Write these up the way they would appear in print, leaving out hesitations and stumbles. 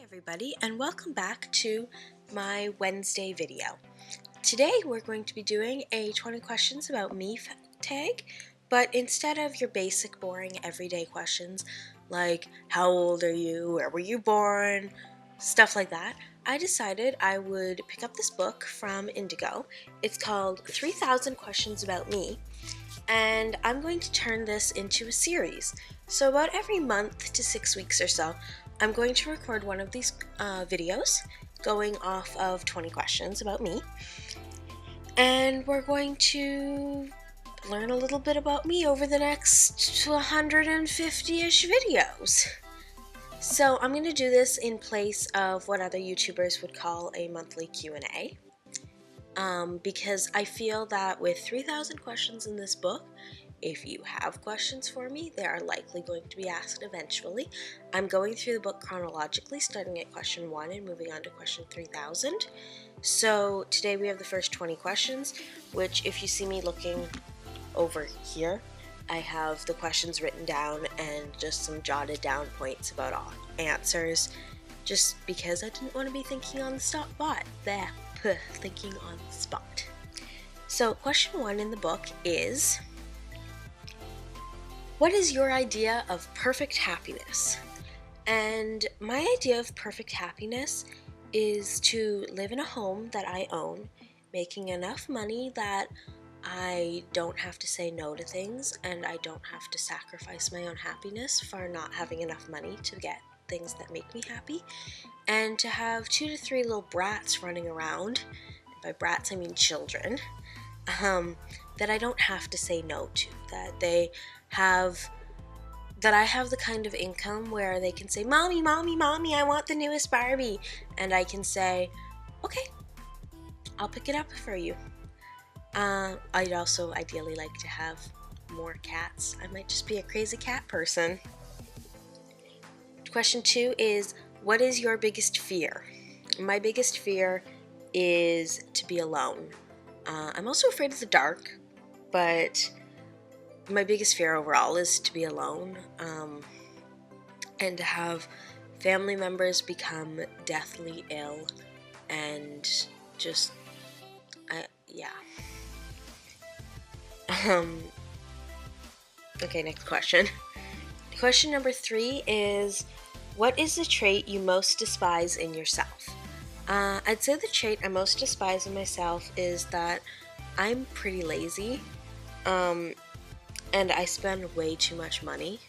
everybody, and welcome back to my Wednesday video. Today we're going to be doing a 20 questions about me tag, but instead of your basic boring everyday questions like how old are you, where were you born, stuff like that, I decided I would pick up this book from Indigo. It's called 3,000 Questions About Me, and I'm going to turn this into a series. So about every month to 6 weeks or so, I'm going to record one of these videos going off of 20 questions about me, and we're going to learn a little bit about me over the next 150-ish videos. So I'm going to do this in place of what other YouTubers would call a monthly Q&A. Because I feel that with 3,000 questions in this book, if you have questions for me, they are likely going to be asked eventually. I'm going through the book chronologically, starting at question 1 and moving on to question 3,000. So today we have the first 20 questions, which if you see me looking over here, I have the questions written down and just some jotted down points about all answers, just because I didn't want to be thinking on the spot. Thinking on the spot. So question 1 in the book is, what is your idea of perfect happiness? And my idea of perfect happiness is to live in a home that I own, making enough money that I don't have to say no to things, and I don't have to sacrifice my own happiness for not having enough money to get things that make me happy, and to have 2 to 3 little brats running around, and by brats I mean children, that I don't have to say no to, that I have the kind of income where they can say, "Mommy, Mommy, Mommy, I want the newest Barbie," and I can say, "Okay, I'll pick it up for you." I'd also ideally like to have more cats. I might just be a crazy cat person. Question 2 is, what is your biggest fear? My biggest fear is to be alone. I'm also afraid of the dark, but my biggest fear overall is to be alone, and to have family members become deathly ill, and just, yeah. Okay, next question. Question number 3 is, what is the trait you most despise in yourself? I'd say the trait I most despise in myself is that I'm pretty lazy, and I spend way too much money,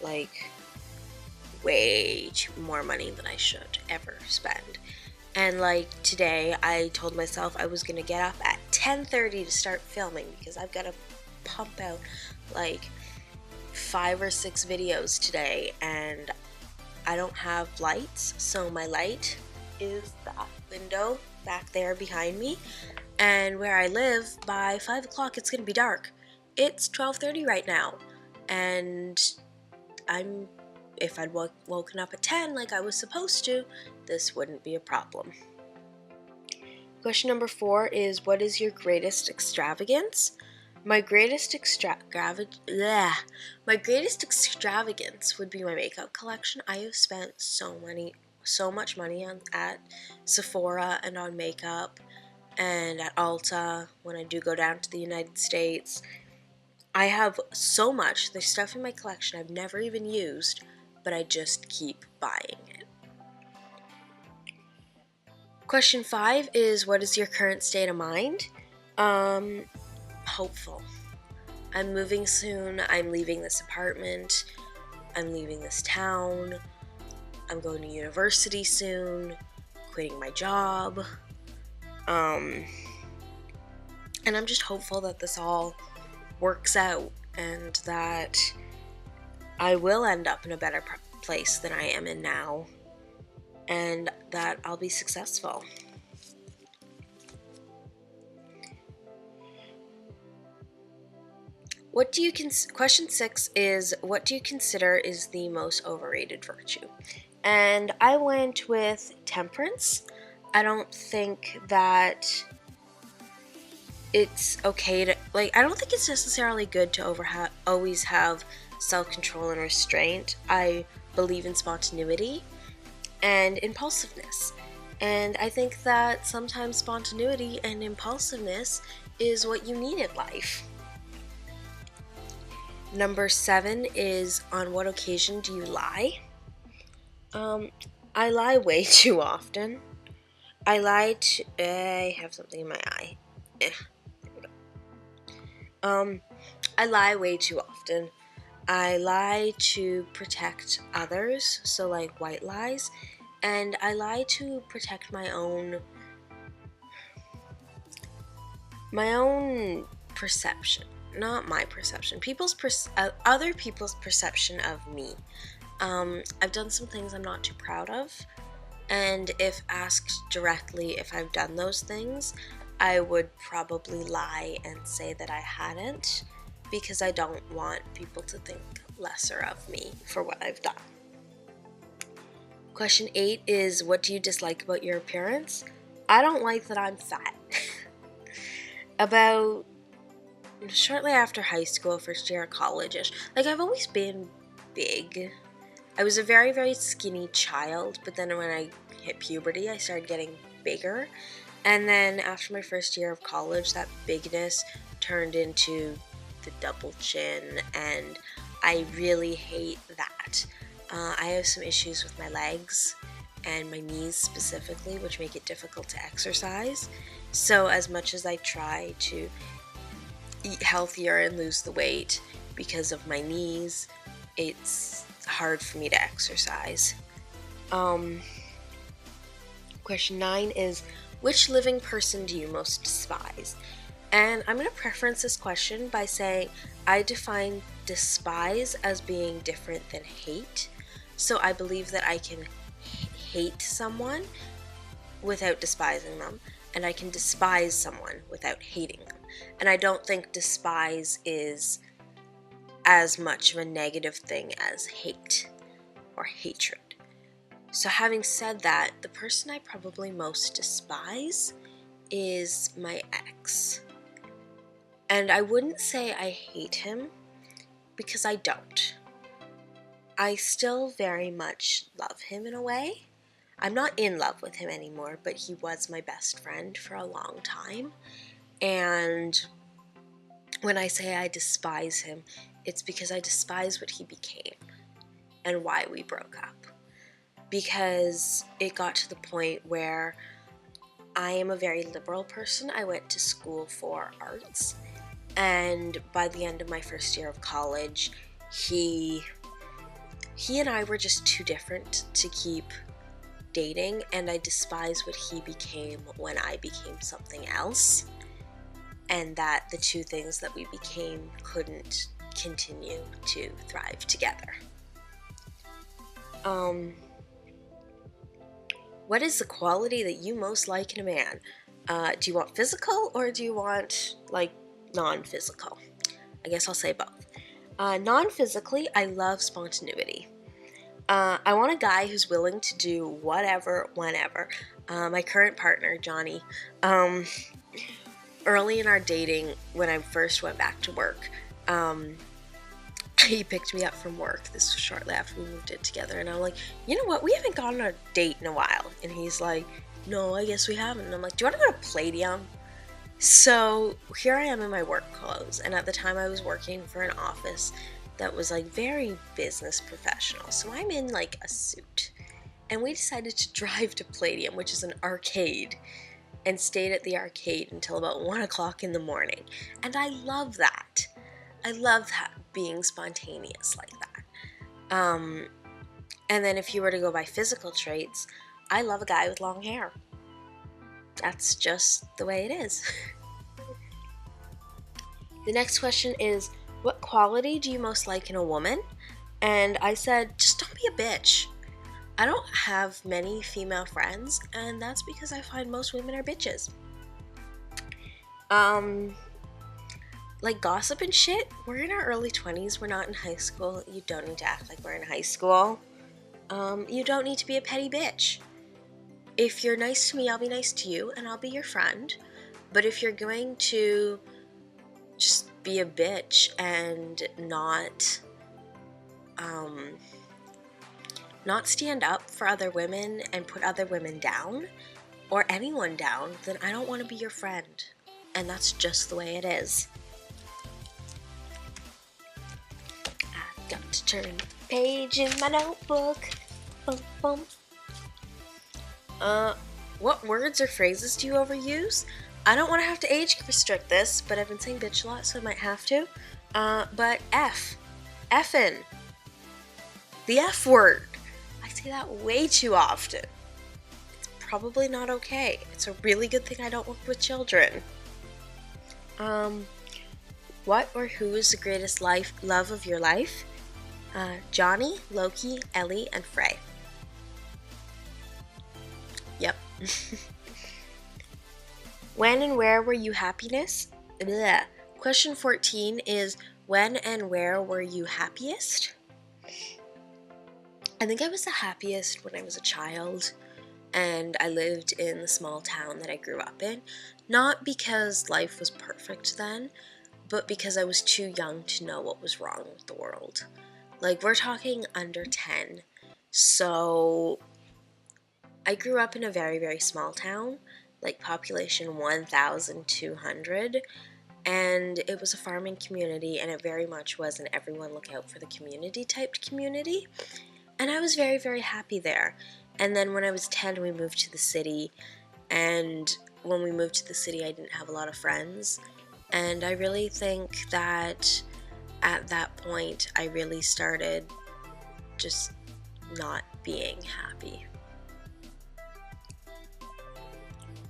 like way more money than I should ever spend. And like today, I told myself I was gonna get up at 10:30 to start filming because I've got to pump out like 5 or 6 videos today, and I don't have lights, so my light is that window back there behind me, and where I live, by 5 o'clock it's gonna be dark. It's 12:30 right now, and if I'd woken up at 10 like I was supposed to, this wouldn't be a problem. Question number 4 is, what is your greatest extravagance? My greatest extravagance would be my makeup collection. I have spent so much money at Sephora and on makeup and at Ulta when I do go down to the United States. I have so much. There's stuff in my collection I've never even used, but I just keep buying it. Question 5 is, what is your current state of mind? Hopeful. I'm moving soon. I'm leaving this apartment. I'm leaving this town. I'm going to university soon. Quitting my job. And I'm just hopeful that this all works out and that I will end up in a better place than I am in now, and that I'll be successful. Question 6 is, what do you consider is the most overrated virtue? And I went with temperance. I don't think that it's okay to, I don't think it's necessarily good to always have self-control and restraint. I believe in spontaneity, and impulsiveness. And I think that sometimes spontaneity and impulsiveness is what you need in life. Number 7 is, on what occasion do you lie? I lie way too often. I have something in my eye. There we go. I lie way too often. I lie to protect others, so like white lies, and I lie to protect my own perception, not my perception, other people's perception of me. I've done some things I'm not too proud of, and if asked directly if I've done those things, I would probably lie and say that I hadn't, because I don't want people to think lesser of me for what I've done. Question 8 is, what do you dislike about your appearance? I don't like that I'm fat. About shortly after high school, first year of college-ish, I've always been big. I was a very, very skinny child, but then when I hit puberty, I started getting bigger. And then after my first year of college, that bigness turned into the double chin, and I really hate that. I have some issues with my legs and my knees specifically, which make it difficult to exercise. So as much as I try to eat healthier and lose the weight because of my knees, it's hard for me to exercise. Question 9 is, which living person do you most despise? And I'm going to preference this question by saying I define despise as being different than hate. So I believe that I can hate someone without despising them, and I can despise someone without hating them. And I don't think despise is as much of a negative thing as hate or hatred. So having said that, the person I probably most despise is my ex. And I wouldn't say I hate him, because I don't. I still very much love him in a way. I'm not in love with him anymore, but he was my best friend for a long time. And when I say I despise him, it's because I despise what he became and why we broke up. Because it got to the point where I am a very liberal person. I went to school for arts, and by the end of my first year of college, he and I were just too different to keep dating, and I despise what he became when I became something else, and that the two things that we became couldn't continue to thrive together. What is the quality that you most like in a man? Do you want physical, or do you want non-physical? I guess I'll say both. Non-physically, I love spontaneity. I want a guy who's willing to do whatever, whenever. My current partner, Johnny, early in our dating, when I first went back to work, he picked me up from work. This was shortly after we moved in together, and I'm like, you know what, we haven't gone on a date in a while. And he's like, no, I guess we haven't. And I'm like, do you want to go to Palladium? So here I am in my work clothes, and at the time I was working for an office that was very business professional. So I'm in a suit, and we decided to drive to Palladium, which is an arcade, and stayed at the arcade until about 1 o'clock in the morning. And I love that. I love that, being spontaneous like that. And then if you were to go by physical traits, I love a guy with long hair. That's just the way it is. The next question is, what quality do you most like in a woman? And I said, just don't be a bitch. I don't have many female friends, and that's because I find most women are bitches. Gossip and shit, we're in our early 20s, we're not in high school. You don't need to act like we're in high school. You don't need to be a petty bitch. If you're nice to me, I'll be nice to you, and I'll be your friend. But if you're going to just be a not stand up for other women and put other women down, or anyone down, then I don't want to be your friend. And that's just the way it is. I've got to turn the page in my notebook. Bum, bum. What words or phrases do you overuse? I don't want to have to age restrict this, but I've been saying bitch a lot, so I might have to. But effin', the F word. I say that way too often. It's probably not okay. It's a really good thing I don't work with children. What or who is the greatest love of your life? Johnny, Loki, Ellie, and Frey. Yep. When and where were you happiness? Blech. Question 14 is, when and where were you happiest? I think I was the happiest when I was a child and I lived in the small town that I grew up in. Not because life was perfect then, but because I was too young to know what was wrong with the world. Like, we're talking under 10. So I grew up in a very, very small town, like population 1,200, and it was a farming community, and it very much was an everyone look out for the community type community, and I was very, very happy there. And then when I was 10, we moved to the city, and when we moved to the city, I didn't have a lot of friends, and I really think that at that point, I really started just not being happy.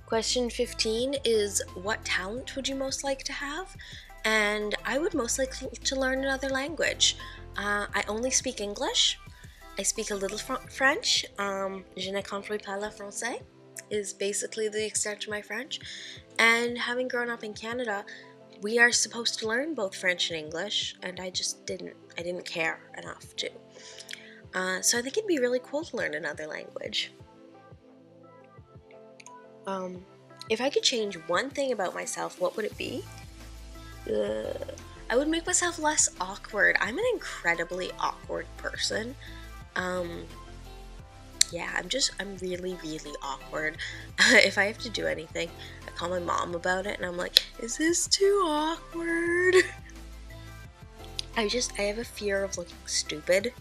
Question 15 is, what talent would you most like to have? And I would most like to learn another language. I only speak English. I speak a little French. Je ne comprends pas le français is basically the extent of my French. And having grown up in Canada, we are supposed to learn both French and English, and I just didn't care enough to. So I think it'd be really cool to learn another language. If I could change one thing about myself, what would it be? I would make myself less awkward. I'm an incredibly awkward person. Yeah, I'm really, really awkward. If I have to do anything, I call my mom about it and I'm like, is this too awkward? I have a fear of looking stupid,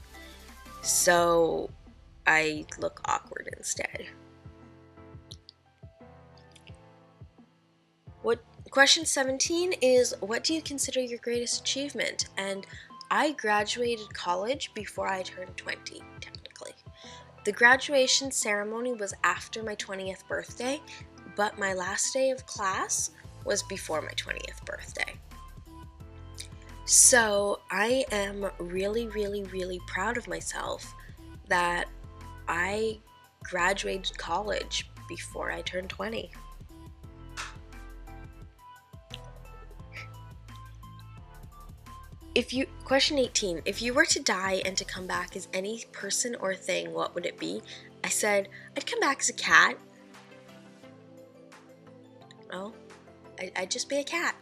so I look awkward instead. Question 17 is, what do you consider your greatest achievement? And I graduated college before I turned 20, technically. The graduation ceremony was after my 20th birthday, but my last day of class was before my 20th birthday. So I am really, really, really proud of myself that I graduated college before I turned 20. Question 18, if you were to die and to come back as any person or thing, what would it be? I said, I'd come back as a cat. Oh, I'd just be a cat.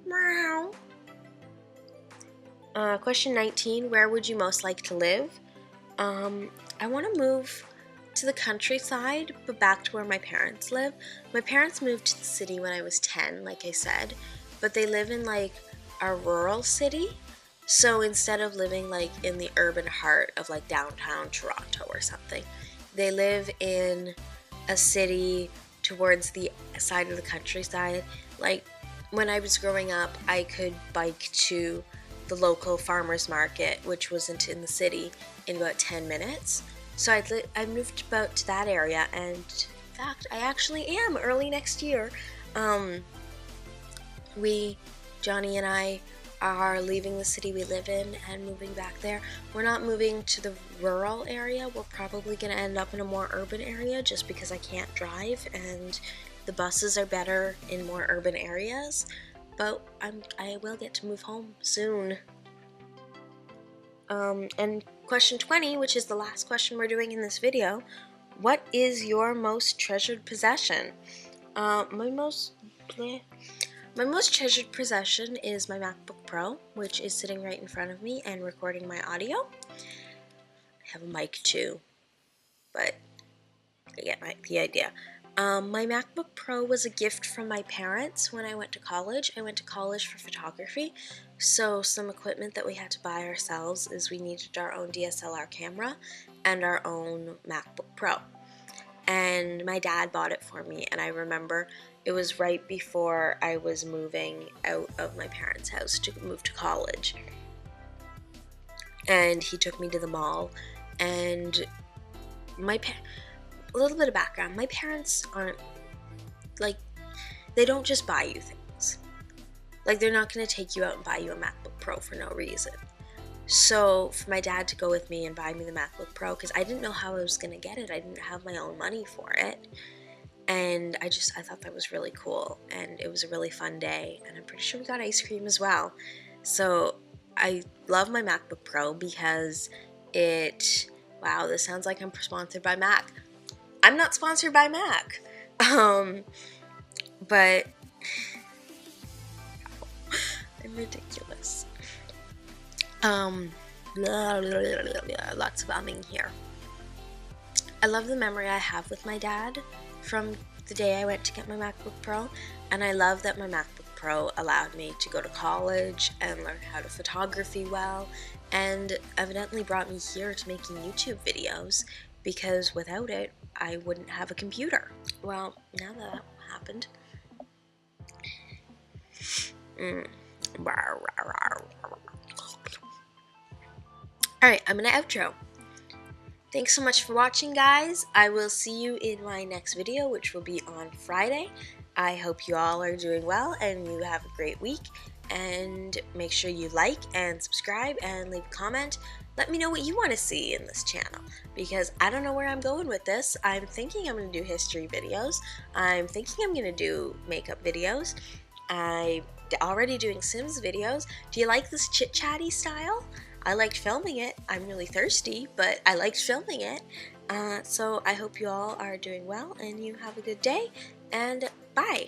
Meow. Question 19, where would you most like to live? I want to move to the countryside, but back to where my parents live. My parents moved to the city when I was 10, like I said, but they live in like a rural city. So instead of living like in the urban heart of like downtown Toronto or something, they live in a city towards the side of the countryside. Like when I was growing up, I could bike to the local farmer's market, which wasn't in the city, in about 10 minutes. So I moved about to that area, and in fact, I actually am early next year. Johnny and I are leaving the city we live in and moving back there. We're not moving to the rural area. We're probably going to end up in a more urban area just because I can't drive and the buses are better in more urban areas. But I will get to move home soon. And question 20, which is the last question we're doing in this video, what is your most treasured possession? My most treasured possession is my MacBook Pro, which is sitting right in front of me and recording my audio. I have a mic too, but you get the idea. My MacBook Pro was a gift from my parents when I went to college. I went to college for photography, so some equipment that we had to buy ourselves is we needed our own DSLR camera and our own MacBook Pro. And my dad bought it for me, and I remember it was right before I was moving out of my parents' house to move to college. And he took me to the mall, and a little bit of background, my parents aren't, like, they don't just buy you things. Like, they're not going to take you out and buy you a MacBook Pro for no reason. So, for my dad to go with me and buy me the MacBook Pro, because I didn't know how I was going to get it, I didn't have my own money for it, and I thought that was really cool, and it was a really fun day, and I'm pretty sure we got ice cream as well. So, I love my MacBook Pro because wow, this sounds like I'm sponsored by Mac. I'm not sponsored by Mac, but I'm ridiculous. Lots of umming here. I love the memory I have with my dad from the day I went to get my MacBook Pro, and I love that my MacBook Pro allowed me to go to college and learn how to photography well, and evidently brought me here to making YouTube videos, because without it, I wouldn't have a computer. Well, now that happened. Alright, I'm gonna outro. Thanks so much for watching, guys. I will see you in my next video, which will be on Friday. I hope you all are doing well and you have a great week. And make sure you like and subscribe and leave a comment. Let me know what you want to see in this channel, because I don't know where I'm going with this. I'm thinking I'm going to do history videos. I'm thinking I'm going to do makeup videos. I'm already doing Sims videos. Do you like this chit-chatty style? I liked filming it. I'm really thirsty, but I liked filming it. So I hope you all are doing well and you have a good day, and bye!